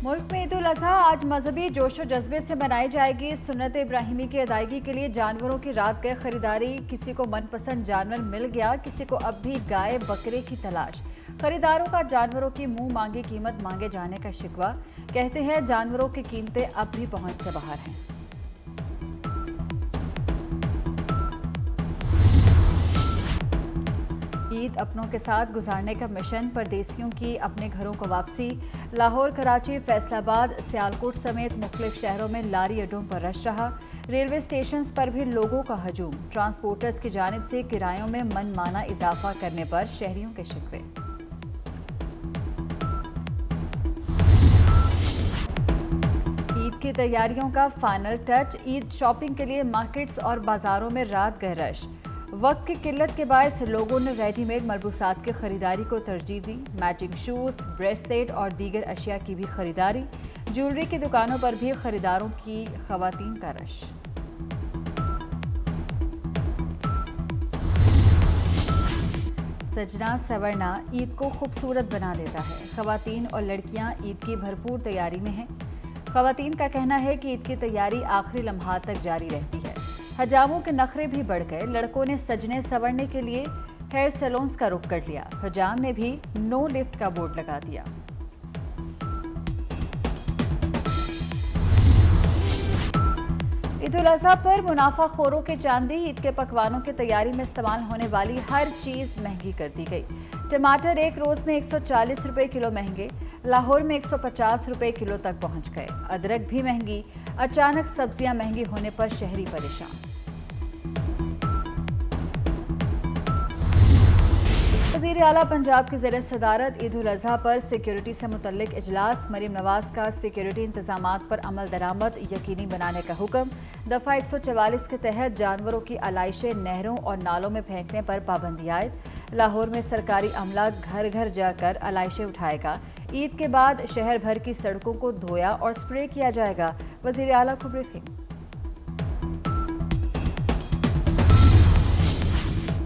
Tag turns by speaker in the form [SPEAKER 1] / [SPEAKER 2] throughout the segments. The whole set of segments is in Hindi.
[SPEAKER 1] मुल्क में ईद उल अजहा आज मजहबी जोशो जज्बे से मनाई जाएगी। सुन्नत इब्राहिमी की अदायगी के लिए जानवरों की रात गए खरीदारी। किसी को मनपसंद जानवर मिल गया, किसी को अब भी गाय बकरे की तलाश। खरीदारों का जानवरों की मुंह मांगी कीमत मांगे जाने का शिकवा। कहते हैं जानवरों की कीमतें अब भी पहुंच से बाहर हैं। ईद अपनों के साथ गुजारने का मिशन, परदेसियों की अपने घरों को वापसी। लाहौर, कराची, फैसलाबाद, सियालकोट समेत मुख्तलिफ शहरों में लारी अड्डों पर रश रहा। रेलवे स्टेशन पर भी लोगों का हजूम। ट्रांसपोर्टर्स की जानिब से किरायों में मनमाना इजाफा करने पर शहरियों के शिकवे। ईद की तैयारियों का फाइनल टच। ईद शॉपिंग के लिए मार्केट्स और बाजारों में रात गए रश। वक्त की किल्लत के बायस लोगों ने रेडीमेड मलबूसात की खरीदारी को तरजीह दी। मैचिंग शूज, ब्रेसलेट और दीगर अशिया की भी खरीदारी। ज्वेलरी की दुकानों पर भी खरीदारों की खवातीन का रश। सजना सवरना ईद को खूबसूरत बना देता है। खवातीन और लड़कियां ईद की भरपूर तैयारी में हैं। खवातीन का कहना है कि ईद की तैयारी आखिरी लम्हात तक जारी रहती है। हजामों के नखरे भी बढ़ गए। लड़कों ने सजने संवरने के लिए हेयर सैलून्स का रुख कर लिया। हजाम ने भी नो लिफ्ट का बोर्ड लगा दिया। ईद उल अजहा पर मुनाफाखोरों के चांदी। ईद के पकवानों की तैयारी में इस्तेमाल होने वाली हर चीज महंगी कर दी गई। टमाटर एक रोज में 140 रुपए किलो महंगे। लाहौर में 150 रुपए किलो तक पहुंच गए। अदरक भी महंगी। अचानक सब्जियां महंगी होने पर शहरी परेशान। वज़ीर आला पंजाब की ज़ेर सदारत ईद उल अजहा पर सिक्योरिटी से मुतल्लिक इजलास। मरीम नवाज का सिक्योरिटी इंतजामात पर अमल दरामद यकीनी बनाने का हुक्म। दफ़ा 144 के तहत जानवरों की आलाइशें नहरों और नालों में फेंकने पर पाबंदी आयद। लाहौर में सरकारी अमला घर घर जाकर आलाइशें उठाएगा। ईद के बाद शहर भर की सड़कों को धोया और स्प्रे किया जाएगा। वज़ीर आला को ब्रीफिंग।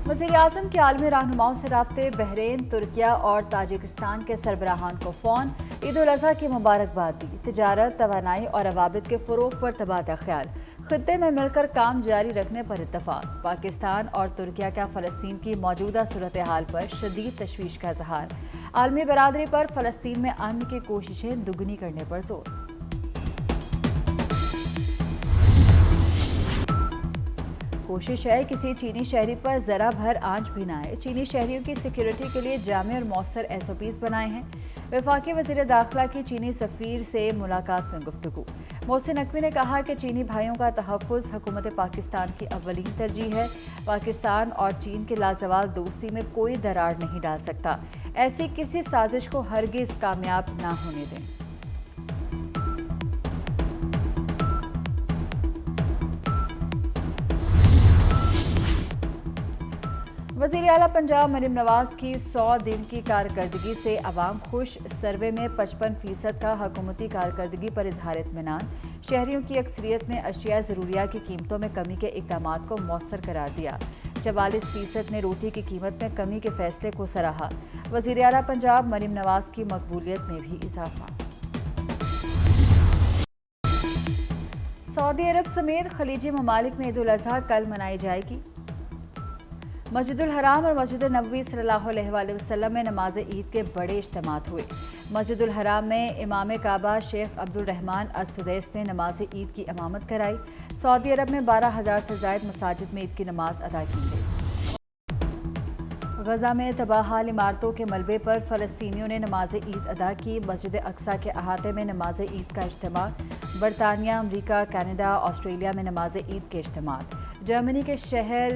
[SPEAKER 1] वज़ीर आज़म के आलमी रहनुमाओं से राब्ते। बहरीन, तुर्किया और ताजिकिस्तान के सरबराहान को फ़ोन। ईद उल अजहा की मुबारकबाद दी। तिजारत, तवानाई और रवाबित के फ़रोग़ पर तबादला ख्याल। खित्ते में मिलकर काम जारी रखने पर इत्तफ़ाक़। पाकिस्तान और तुर्किया का फ़लस्तीन की मौजूदा सूरत हाल पर शदीद तशवीश का इज़हार। आलमी बरादरी पर फ़लस्तीन में अमन की कोशिशें दुगनी करने पर जोर। कोशिश है किसी चीनी शहरी पर जरा भर आंच भी न आए। चीनी शहरियों की सिक्योरिटी के लिए जामे और मौसर SOPs बनाए हैं। वफाकी वज़ीर दाखिला की चीनी सफ़ीर से मुलाकात में गुफ्तगू। मोहसिन नकवी ने कहा कि चीनी भाइयों का तहफ़्फ़ुज़ हुकूमत पाकिस्तान की अव्वलीन तरजीह है। पाकिस्तान और चीन की लाजवाल दोस्ती में कोई दरार नहीं डाल सकता। ऐसी किसी साजिश को हरगिज़ कामयाब ना होने दें। वज़ीर आला पंजाब मरीम नवाज की 100 दिन की कारकर्दगी से अवाम खुश। सर्वे में 55% का हुकूमती कारकर्दगी पर इजहार इत्मीनान। शहरियों की अक्सरियत ने अशिया ज़रूरिया की कीमतों में कमी के इक़दामात को मौसर करार दिया। 44% ने रोटी की कीमत में कमी के फैसले को सराहा। वज़ीर आला पंजाब मरीम नवाज की मकबूलियत में भी इजाफा। सऊदी अरब समेत खलीजी ममालिक में ईद उल अजहा कल मनाई जाएगी। मस्जिदुल हराम और मस्जिद नबवी सल्लल्लाहु अलैहि वसल्लम में नमाज ईद के बड़े इज्तिमात हुए। मस्जिदुल हराम में इमाम काबा शेख अब्दुल रहमान अस-सुदैस ने नमाज ईद की इमामत कराई। सऊदी अरब में 12,000 से ज़ायद मसाजिद में ईद की नमाज अदा की गई। गजा में तबाहाल इमारतों के मलबे पर फ़लस्तीनियों ने नमाज ईद अदा की। मस्जिद अक्सा के अहाते में नमाज ईद का इज्तिमा। बरतानिया, अमरीका, कनाडा, ऑस्ट्रेलिया में नमाज ईद के इज्तिमात। जर्मनी के शहर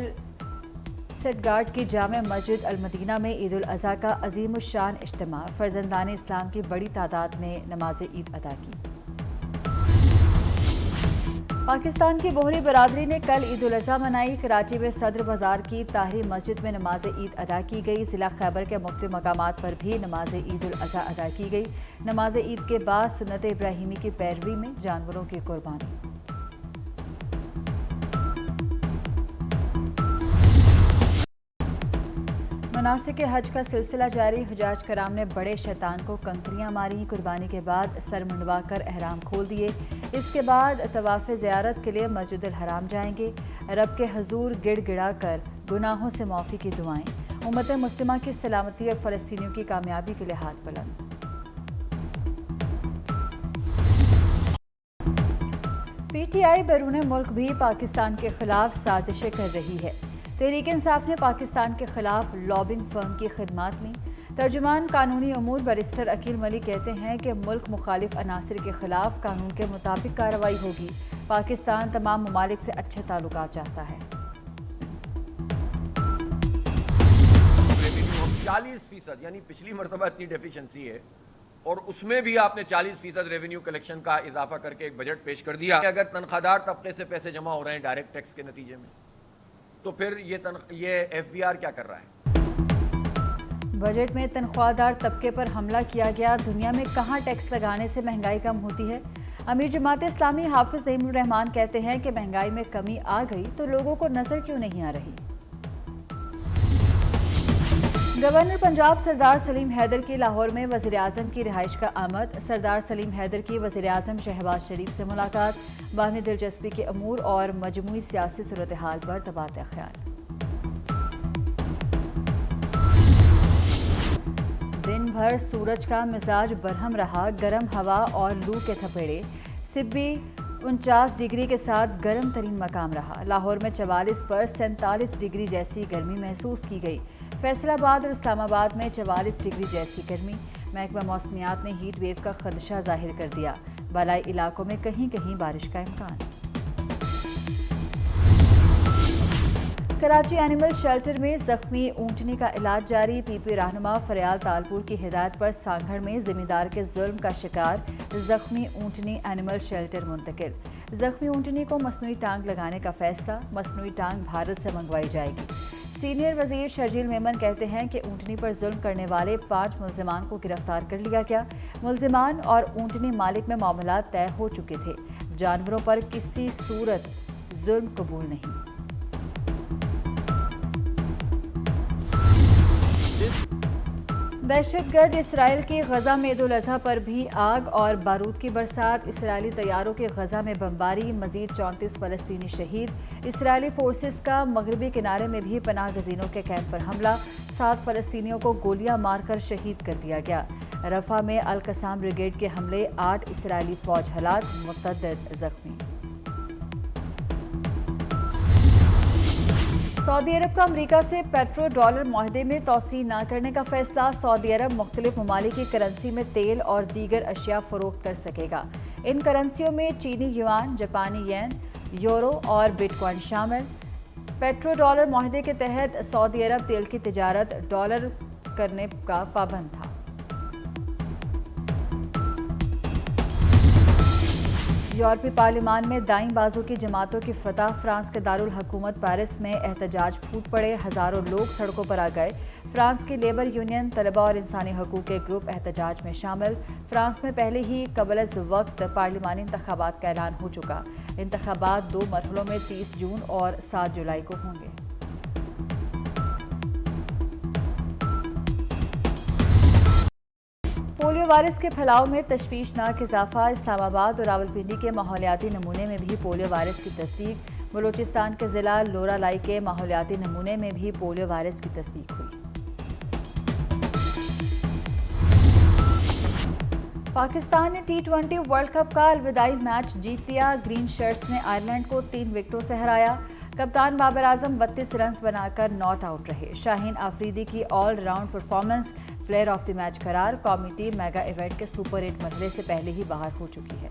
[SPEAKER 1] स्टटगार्ट की जामे मस्जिद अल-मदीना में ईद उल अजहा का अजीम शान इज्तिमा। फर्जंदान इस्लाम की बड़ी तादाद ने नमाज ईद अदा की। पाकिस्तान की बोहरी बरादरी ने कल ईद उल अजहा मनाई। कराची में सदर बाजार की ताहिरी मस्जिद में नमाज ईद अदा की गई। जिला खैबर के मुख्तलिफ मकामात पर भी नमाज ईद उल अजहा अदा की गई। नमाज ईद के बाद सुन्नत इब्राहिमी की पैरवी में जानवरों की कुर्बानी। मनासिक के हज का सिलसिला जारी। हुजाज कराम ने बड़े शैतान को कंकरियां मारी। कुर्बानी के बाद सर मुंडवाकर एहराम खोल दिए। इसके बाद तवाफ़ ज़ियारत के लिए मस्जिदुल हराम जाएंगे। रब के हजूर गिड़गिड़ा कर गुनाहों से माफ़ी की दुआएं। उम्मत मुस्लिमा की सलामती और फ़लस्तीनियों की कामयाबी के लिए हाथ बुलंद। PTI बैरून मुल्क भी पाकिस्तान के खिलाफ साजिशें कर रही है। तहरीक इंसाफ ने पाकिस्तान के खिलाफ लॉबिंग फर्म की खिदमात ली। तर्जुमान कानूनी अमूर बैरिस्टर अकील मलिक कहते हैं कि मुल्क मुखालिफ अनासर के खिलाफ कानून के मुताबिक कार्रवाई होगी। पाकिस्तान तमाम ममालिक से अच्छे ताल्लुकात चाहता है।
[SPEAKER 2] 40% यानी पिछली मरतबा इतनी डेफिशिएंसी है और उसमें भी आपने 40% रेवेन्यू कलेक्शन का इजाफा करके एक बजट पेश कर दिया। अगर तनख्वाहदार तबके से पैसे जमा हो रहे हैं डायरेक्ट टैक्स के नतीजे में, तो फिर ये FBR क्या कर रहा है?
[SPEAKER 1] बजट में तनख्वाहदार तबके पर हमला किया गया। दुनिया में कहां टैक्स लगाने से महंगाई कम होती है? अमीर जमात इस्लामी हाफिज नईमुर रहमान कहते हैं कि महंगाई में कमी आ गई तो लोगों को नजर क्यों नहीं आ रही। गवर्नर पंजाब सरदार सलीम हैदर की लाहौर में वज़ीर आज़म की रिहाइश का आमद। सरदार सलीम हैदर की वज़ीर आज़म शहबाज शरीफ से मुलाकात। बाहमी दिलचस्पी के अमूर और मजमूई सियासी सूरत हाल पर तबादला ख्याल। दिन भर सूरज का मिजाज बरहम रहा। गर्म हवा और लू के थपेड़े। सिब्बी 49 डिग्री के साथ गर्म तरीन मकाम रहा। लाहौर में 44 पर 47 डिग्री जैसी गर्मी महसूस की गई। फैसलाबाद और इस्लामाबाद में 44 डिग्री जैसी गर्मी। महकमा मौसमियात ने हीट वेव का खदशा जाहिर कर दिया। बालाई इलाकों में कहीं कहीं बारिश का इम्कान। कराची एनिमल शेल्टर में जख्मी ऊंटनी का इलाज जारी। PP रहनुमा फरियाल तालपुर की हिदायत पर सांगड़ में जिम्मेदार के जुल्म का शिकार जख्मी ऊंटनी एनिमल शेल्टर मुंतकिल। जख्मी ऊंटनी को मसनूई टांग लगाने का फैसला। मसनूई टांग भारत से मंगवाई जाएगी। सीनियर वजीर शर्जील मेमन कहते हैं कि ऊंटनी पर जुल्म करने वाले 5 मुल्जिमान को गिरफ्तार कर लिया गया। मुल्जिमान और ऊंटनी मालिक में मामला तय हो चुके थे। जानवरों पर किसी सूरत जुल्म कबूल नहीं। दहशतगर्द इसराइल की गजा में ईद उल अजहा पर भी आग और बारूद की बरसात। इसराइली तैयारों की गजा में बमबारी। मजीद 34 फलस्तीनी शहीद। इसराइली फोर्सेस का मगरबी किनारे में भी पनाह गजीनों के कैंप पर हमला। 7 फलस्तीनियों को गोलियां मारकर शहीद कर दिया गया। रफा में अल कसाम ब्रिगेड के हमले। 8 इसराइली फौज हलाक, मुतअद्दिद जख्मी। सऊदी अरब का अमरीका से पेट्रो डॉलर मुआहदे में तोसी न करने का फैसला। सऊदी अरब मुख्तलिफ ममालिक की करेंसी में तेल और दीगर अशिया फरोख्त कर सकेगा। इन करेंसियों में चीनी युआन, जापानी येन, यूरो और बिटकॉइन शामिल। पेट्रो डॉलर मुआहदे के तहत सऊदी अरब तेल की तिजारत डॉलर करने का पाबंद था। यूरोपीय पार्लियामान में दाईं बाजू की जमातों की फतह। फ्रांस के दारुल हुकूमत पेरिस में एहतजाज फूट पड़े। हजारों लोग सड़कों पर आ गए। फ्रांस की लेबर यूनियन, तलबा और इंसानी हकूक के ग्रुप एहतजाज में शामिल। फ्रांस में पहले ही कबल वक्त पार्लिमानी इंतखाबात का ऐलान हो चुका। इंतखाबात 2 मरहलों में 30 जून और 7 जुलाई को होंगे। पोलियो वायरस के फैलाव में तशवीशनाक इजाफा। इस्लामाबाद और रावलपिंडी के माहौलियाती नमूने में भी पोलियो वायरस की तस्दीक। बलूचिस्तान के जिला लोरालाई के माहौलियाती नमूने में भी पोलियो वायरस की तस्दीक हुई। पाकिस्तान ने T20 वर्ल्ड कप का अलविदाई मैच जीत लिया। ग्रीन शर्ट्स ने आयरलैंड को 3 विकेटों से हराया। कप्तान बाबर आजम 32 रन बनाकर नॉट आउट रहे। शाहीन आफरीदी की all round performance player of the match करार। कौमी टीम मेगा इवेंट के सुपर 8 मरहले से पहले ही बाहर हो चुकी है।